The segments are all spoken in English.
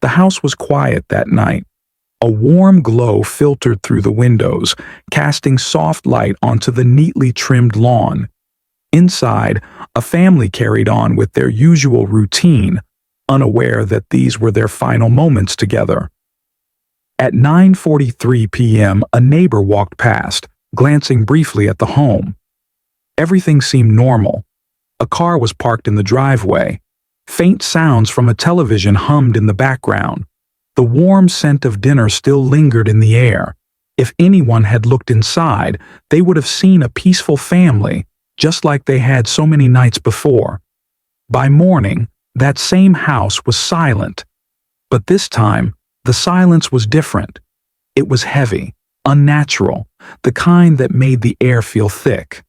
The house was quiet that night. A warm glow filtered through the windows, casting soft light onto the neatly trimmed lawn. Inside, a family carried on with their usual routine, unaware that these were their final moments together. At 9:43 p.m., a neighbor walked past, glancing briefly at the home. Everything seemed normal. A car was parked in the driveway. Faint sounds from a television hummed in the background. The warm scent of dinner still lingered in the air. If anyone had looked inside, they would have seen a peaceful family, just like they had so many nights before. By morning, that same house was silent. But this time, the silence was different. It was heavy, unnatural, the kind that made the air feel thick.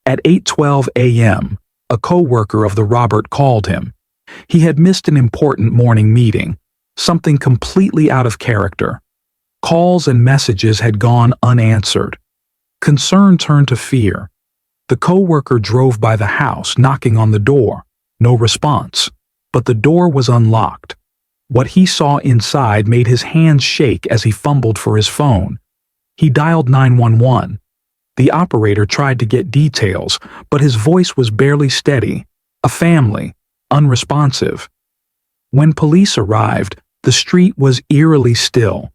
At 8:12 a.m., a co-worker of the Robert called him. He had missed an important morning meeting, something completely out of character. Calls and messages had gone unanswered. Concern turned to fear. The co-worker drove by the house, knocking on the door. No response. But the door was unlocked. What he saw inside made his hands shake as he fumbled for his phone. He dialed 911. The operator tried to get details, but his voice was barely steady. A family, unresponsive. When police arrived, the street was eerily still.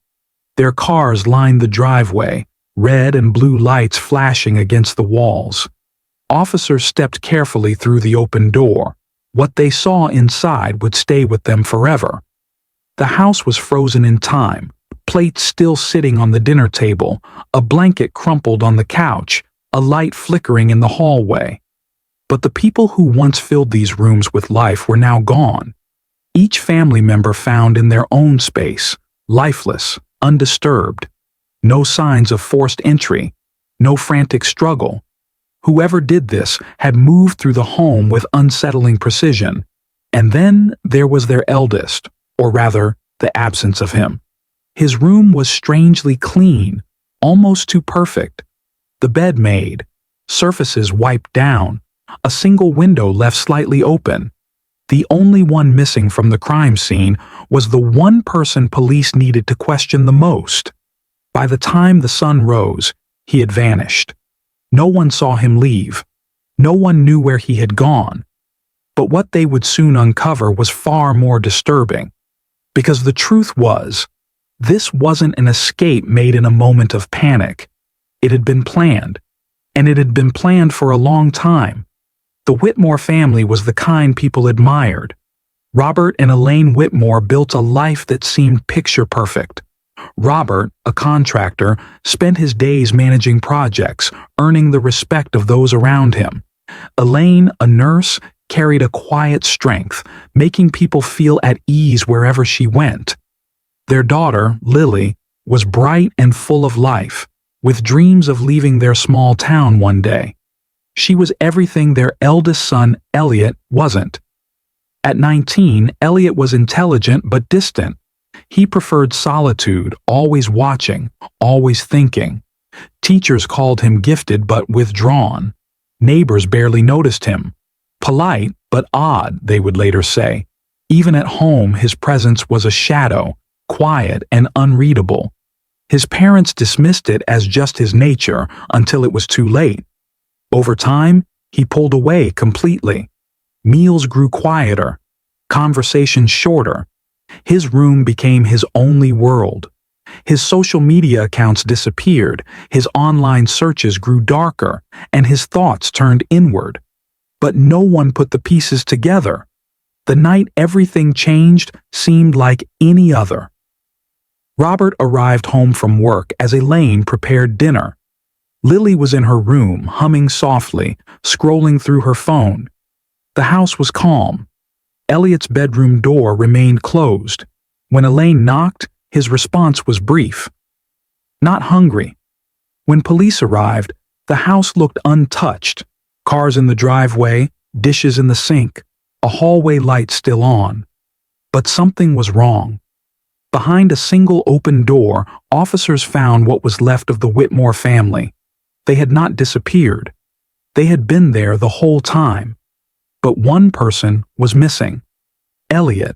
Their cars lined the driveway, red and blue lights flashing against the walls. Officers stepped carefully through the open door. What they saw inside would stay with them forever. The house was frozen in time, plates still sitting on the dinner table, a blanket crumpled on the couch, a light flickering in the hallway. But the people who once filled these rooms with life were now gone. Each family member found in their own space, lifeless, undisturbed. No signs of forced entry, no frantic struggle. Whoever did this had moved through the home with unsettling precision. And then there was their eldest, or rather, the absence of him. His room was strangely clean, almost too perfect. The bed made, surfaces wiped down, a single window left slightly open. The only one missing from the crime scene was the one person police needed to question the most. By the time the sun rose, he had vanished. No one saw him leave. No one knew where he had gone. But what they would soon uncover was far more disturbing. Because the truth was, this wasn't an escape made in a moment of panic. It had been planned, and it had been planned for a long time. The Whitmore family was the kind people admired. Robert and Elaine Whitmore built a life that seemed picture-perfect. Robert, a contractor, spent his days managing projects, earning the respect of those around him. Elaine, a nurse, carried a quiet strength, making people feel at ease wherever she went. Their daughter, Lily, was bright and full of life, with dreams of leaving their small town one day. She was everything their eldest son, Elliot, wasn't. At 19, Elliot was intelligent but distant. He preferred solitude, always watching, always thinking. Teachers called him gifted but withdrawn. Neighbors barely noticed him. Polite but odd, they would later say. Even at home, his presence was a shadow, quiet and unreadable. His parents dismissed it as just his nature until it was too late. Over time, he pulled away completely. Meals grew quieter, conversations shorter. His room became his only world. His social media accounts disappeared, his online searches grew darker, and his thoughts turned inward. But no one put the pieces together. The night everything changed seemed like any other. Robert arrived home from work as Elaine prepared dinner. Lily was in her room, humming softly, scrolling through her phone. The house was calm. Elliot's bedroom door remained closed. When Elaine knocked, his response was brief. Not hungry. When police arrived, the house looked untouched. Cars in the driveway, dishes in the sink, a hallway light still on. But something was wrong. Behind a single open door, officers found what was left of the Whitmore family. They had not disappeared. They had been there the whole time. But one person was missing. Elliot.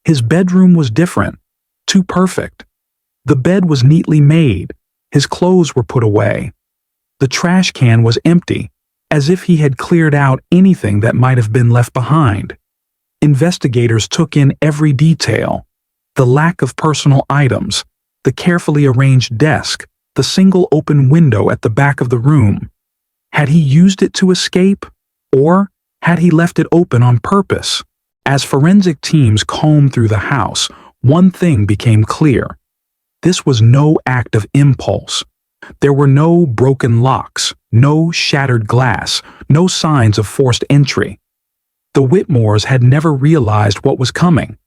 His bedroom was different, too perfect. The bed was neatly made, his clothes were put away. The trash can was empty, as if he had cleared out anything that might have been left behind. Investigators took in every detail: the lack of personal items, the carefully arranged desk, the single open window at the back of the room. Had he used it to escape, or had he left it open on purpose? As forensic teams combed through the house, one thing became clear. This was no act of impulse. There were no broken locks, no shattered glass, no signs of forced entry. The Whitmores had never realized what was coming.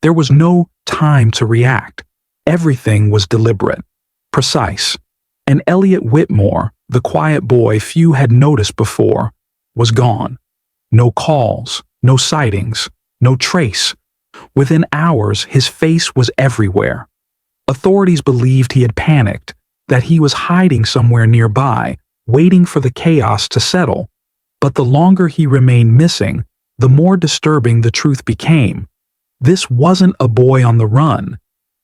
There was no time to react. Everything was deliberate, precise. And Elliot Whitmore, the quiet boy few had noticed before, was gone. No calls, no sightings, no trace. Within hours, his face was everywhere. Authorities believed he had panicked, that he was hiding somewhere nearby, waiting for the chaos to settle. But the longer he remained missing, the more disturbing the truth became. This wasn't a boy on the run.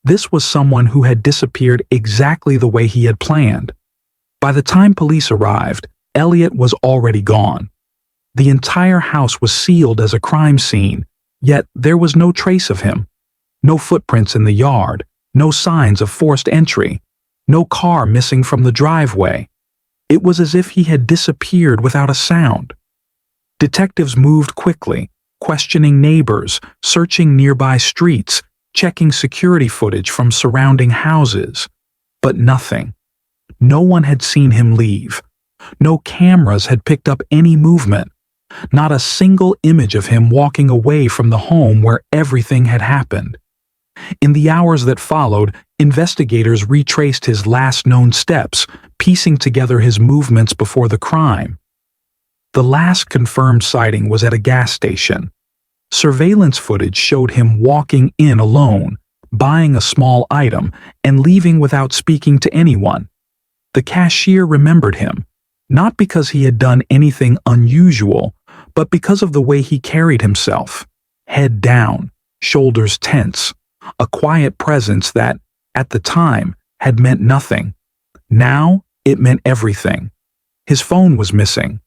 This was someone who had disappeared exactly the way he had planned. By the time police arrived, Elliot was already gone. The entire house was sealed as a crime scene, yet there was no trace of him. No footprints in the yard, no signs of forced entry, no car missing from the driveway. It was as if he had disappeared without a sound. Detectives moved quickly, questioning neighbors, searching nearby streets, checking security footage from surrounding houses. But nothing. No one had seen him leave. No cameras had picked up any movement. Not a single image of him walking away from the home where everything had happened. In the hours that followed, investigators retraced his last known steps, piecing together his movements before the crime. The last confirmed sighting was at a gas station. Surveillance footage showed him walking in alone, buying a small item, and leaving without speaking to anyone. The cashier remembered him, not because he had done anything unusual, but because of the way he carried himself. Head down, shoulders tense, a quiet presence that, at the time, had meant nothing. Now, it meant everything. His phone was missing.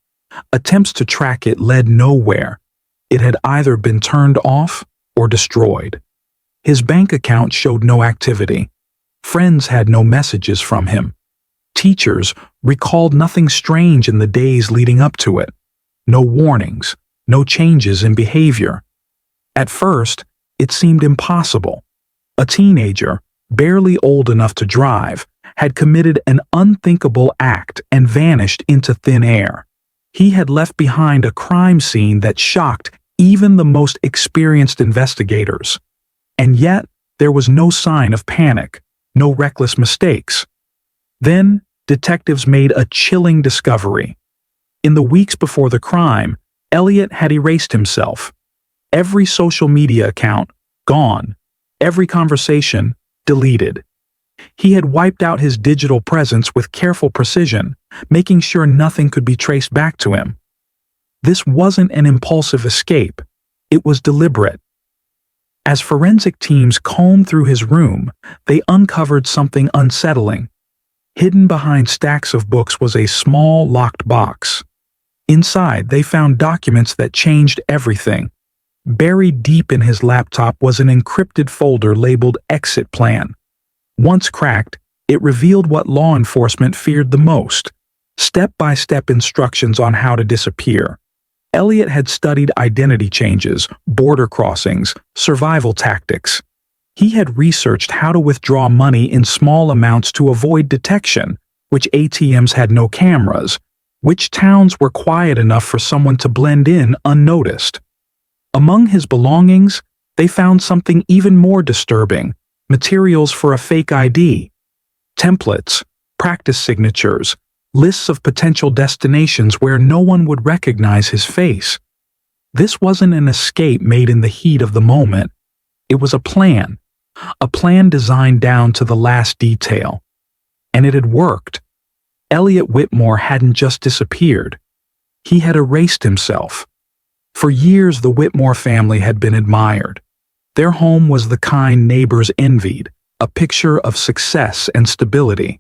Attempts to track it led nowhere. It had either been turned off or destroyed. His bank account showed no activity. Friends had no messages from him. Teachers recalled nothing strange in the days leading up to it. No warnings, no changes in behavior. At first, it seemed impossible. A teenager, barely old enough to drive, had committed an unthinkable act and vanished into thin air. He had left behind a crime scene that shocked even the most experienced investigators. And yet, there was no sign of panic, no reckless mistakes. Then, detectives made a chilling discovery. In the weeks before the crime, Elliot had erased himself. Every social media account, gone. Every conversation, deleted. He had wiped out his digital presence with careful precision, making sure nothing could be traced back to him. This wasn't an impulsive escape. It was deliberate. As forensic teams combed through his room, they uncovered something unsettling. Hidden behind stacks of books was a small, locked box. Inside, they found documents that changed everything. Buried deep in his laptop was an encrypted folder labeled Exit Plan. Once cracked, it revealed what law enforcement feared the most: step-by-step instructions on how to disappear. Elliot had studied identity changes, border crossings, survival tactics. He had researched how to withdraw money in small amounts to avoid detection, which ATMs had no cameras, which towns were quiet enough for someone to blend in unnoticed. Among his belongings, they found something even more disturbing: materials for a fake ID, templates, practice signatures, lists of potential destinations where no one would recognize his face. This wasn't an escape made in the heat of the moment. It was a plan designed down to the last detail. And it had worked. Elliot Whitmore hadn't just disappeared. He had erased himself. For years, the Whitmore family had been admired. Their home was the kind neighbors envied, a picture of success and stability.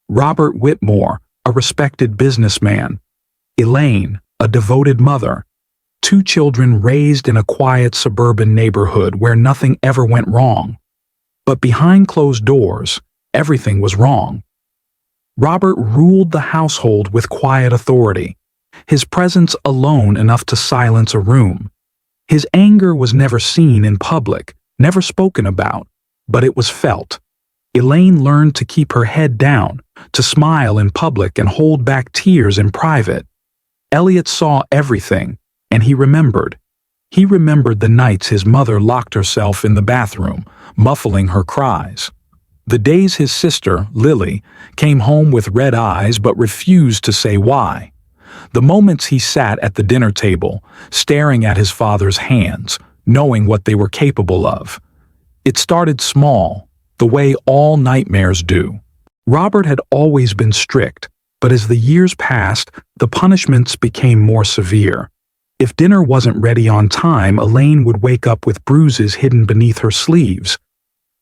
Robert Whitmore, a respected businessman. Elaine, a devoted mother. Two children raised in a quiet suburban neighborhood where nothing ever went wrong. But behind closed doors, everything was wrong. Robert ruled the household with quiet authority, his presence alone enough to silence a room. His anger was never seen in public, never spoken about, but it was felt. Elaine learned to keep her head down, to smile in public and hold back tears in private. Elliot saw everything, and he remembered. He remembered the nights his mother locked herself in the bathroom, muffling her cries. The days his sister, Lily, came home with red eyes but refused to say why. The moments he sat at the dinner table, staring at his father's hands, knowing what they were capable of. It started small, the way all nightmares do. Robert had always been strict, but as the years passed, the punishments became more severe. If dinner wasn't ready on time, Elaine would wake up with bruises hidden beneath her sleeves.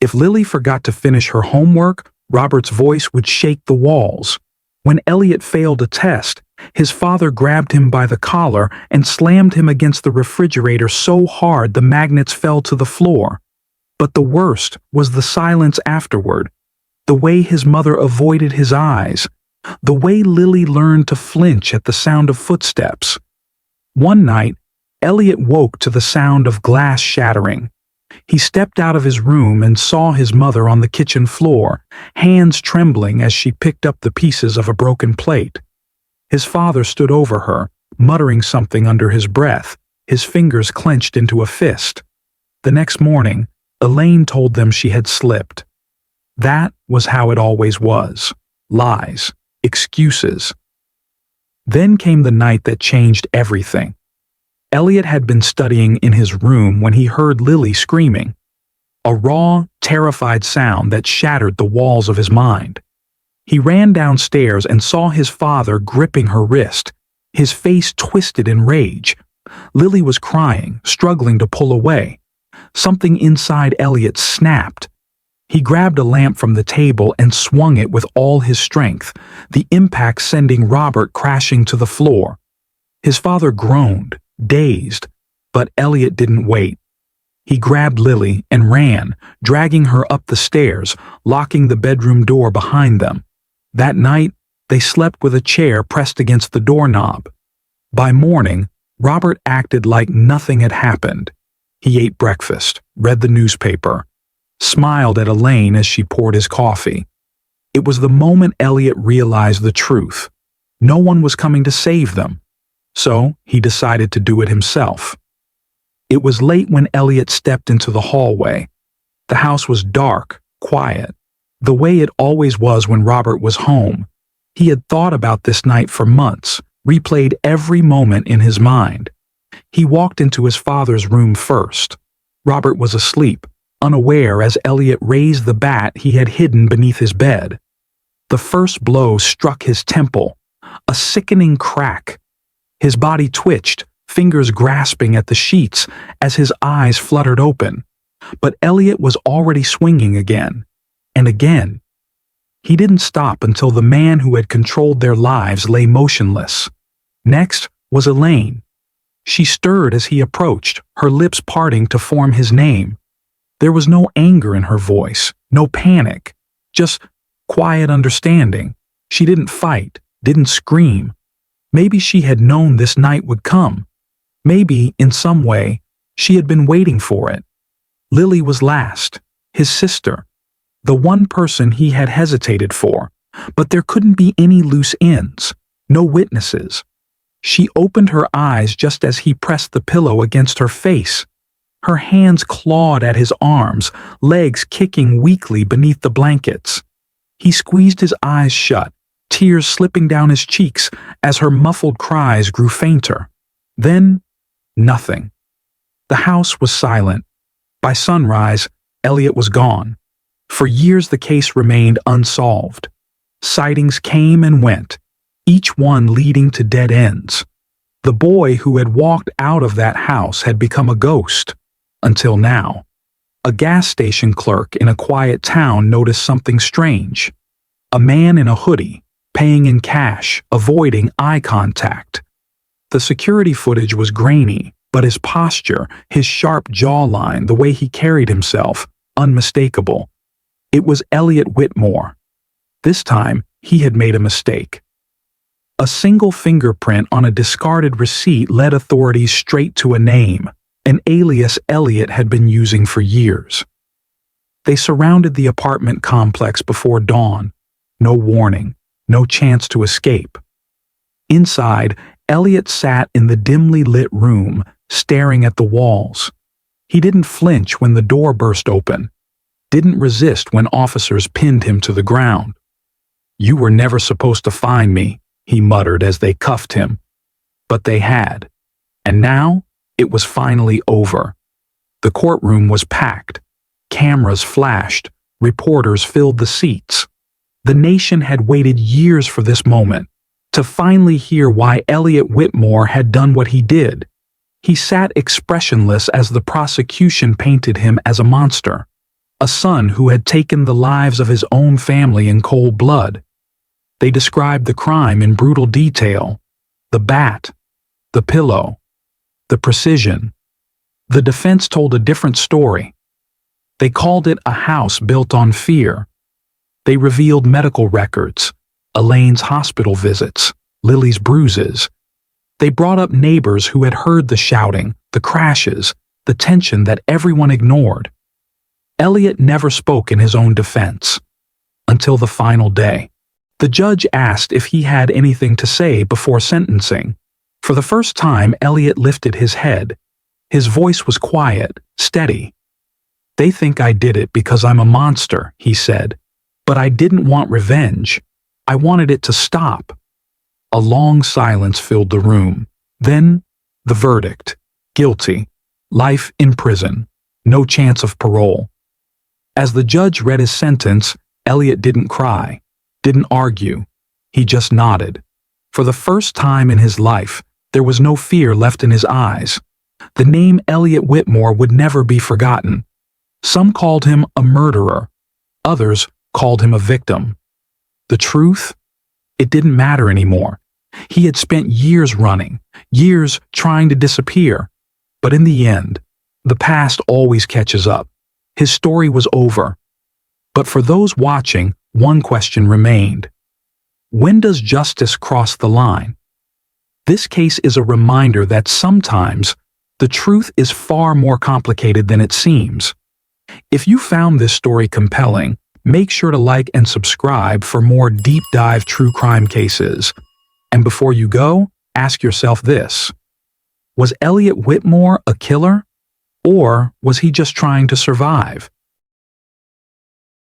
If Lily forgot to finish her homework, Robert's voice would shake the walls. When Elliot failed a test, his father grabbed him by the collar and slammed him against the refrigerator so hard the magnets fell to the floor. But the worst was the silence afterward, the way his mother avoided his eyes, the way Lily learned to flinch at the sound of footsteps. One night, Elliot woke to the sound of glass shattering. He stepped out of his room and saw his mother on the kitchen floor, hands trembling as she picked up the pieces of a broken plate. His father stood over her, muttering something under his breath, his fingers clenched into a fist. The next morning, Elaine told them she had slipped. That was how it always was. Lies. Excuses. Then came the night that changed everything. Elliot had been studying in his room when he heard Lily screaming. A raw, terrified sound that shattered the walls of his mind. He ran downstairs and saw his father gripping her wrist, his face twisted in rage. Lily was crying, struggling to pull away. Something inside Elliot snapped. He grabbed a lamp from the table and swung it with all his strength, the impact sending Robert crashing to the floor. His father groaned, dazed, but Elliot didn't wait. He grabbed Lily and ran, dragging her up the stairs, locking the bedroom door behind them. That night, they slept with a chair pressed against the doorknob. By morning, Robert acted like nothing had happened. He ate breakfast, read the newspaper, smiled at Elaine as she poured his coffee. It was the moment Elliot realized the truth. No one was coming to save them. So he decided to do it himself. It was late when Elliot stepped into the hallway. The house was dark, quiet, the way it always was when Robert was home. He had thought about this night for months, replayed every moment in his mind. He walked into his father's room first. Robert was asleep, unaware as Elliot raised the bat he had hidden beneath his bed. The first blow struck his temple, a sickening crack. His body twitched, fingers grasping at the sheets as his eyes fluttered open. But Elliot was already swinging again, and again. He didn't stop until the man who had controlled their lives lay motionless. Next was Elaine. She stirred as he approached, her lips parting to form his name. There was no anger in her voice, no panic, just quiet understanding. She didn't fight, didn't scream. Maybe she had known this night would come. Maybe, in some way, she had been waiting for it. Lily was last, his sister, the one person he had hesitated for, but there couldn't be any loose ends, no witnesses. She opened her eyes just as he pressed the pillow against her face. Her hands clawed at his arms, legs kicking weakly beneath the blankets. He squeezed his eyes shut, tears slipping down his cheeks as her muffled cries grew fainter. Then, nothing. The house was silent. By sunrise, Elliot was gone. For years the case remained unsolved. Sightings came and went, each one leading to dead ends. The boy who had walked out of that house had become a ghost, until now. A gas station clerk in a quiet town noticed something strange. A man in a hoodie, paying in cash, avoiding eye contact. The security footage was grainy, but his posture, his sharp jawline, the way he carried himself, unmistakable. It was Elliot Whitmore. This time, he had made a mistake. A single fingerprint on a discarded receipt led authorities straight to a name, an alias Elliot had been using for years. They surrounded the apartment complex before dawn. No warning, no chance to escape. Inside, Elliot sat in the dimly lit room, staring at the walls. He didn't flinch when the door burst open, didn't resist when officers pinned him to the ground. "You were never supposed to find me," he muttered as they cuffed him. But they had. And now, it was finally over. The courtroom was packed. Cameras flashed. Reporters filled the seats. The nation had waited years for this moment, to finally hear why Elliot Whitmore had done what he did. He sat expressionless as the prosecution painted him as a monster, a son who had taken the lives of his own family in cold blood. They described the crime in brutal detail: the bat, the pillow, the precision. The defense told a different story. They called it a house built on fear. They revealed medical records, Elaine's hospital visits, Lily's bruises. They brought up neighbors who had heard the shouting, the crashes, the tension that everyone ignored. Elliot never spoke in his own defense. Until the final day. The judge asked if he had anything to say before sentencing. For the first time, Elliot lifted his head. His voice was quiet, steady. "They think I did it because I'm a monster," he said. "But I didn't want revenge. I wanted it to stop." A long silence filled the room. Then, the verdict. Guilty. Life in prison. No chance of parole. As the judge read his sentence, Elliot didn't cry, didn't argue. He just nodded. For the first time in his life, there was no fear left in his eyes. The name Elliot Whitmore would never be forgotten. Some called him a murderer. Others called him a victim. The truth? It didn't matter anymore. He had spent years running, years trying to disappear. But in the end, the past always catches up. His story was over. But for those watching, one question remained. When does justice cross the line? This case is a reminder that sometimes the truth is far more complicated than it seems. If you found this story compelling, make sure to like and subscribe for more deep dive true crime cases. And before you go, ask yourself this: was Elliot Whitmore a killer? Or was he just trying to survive?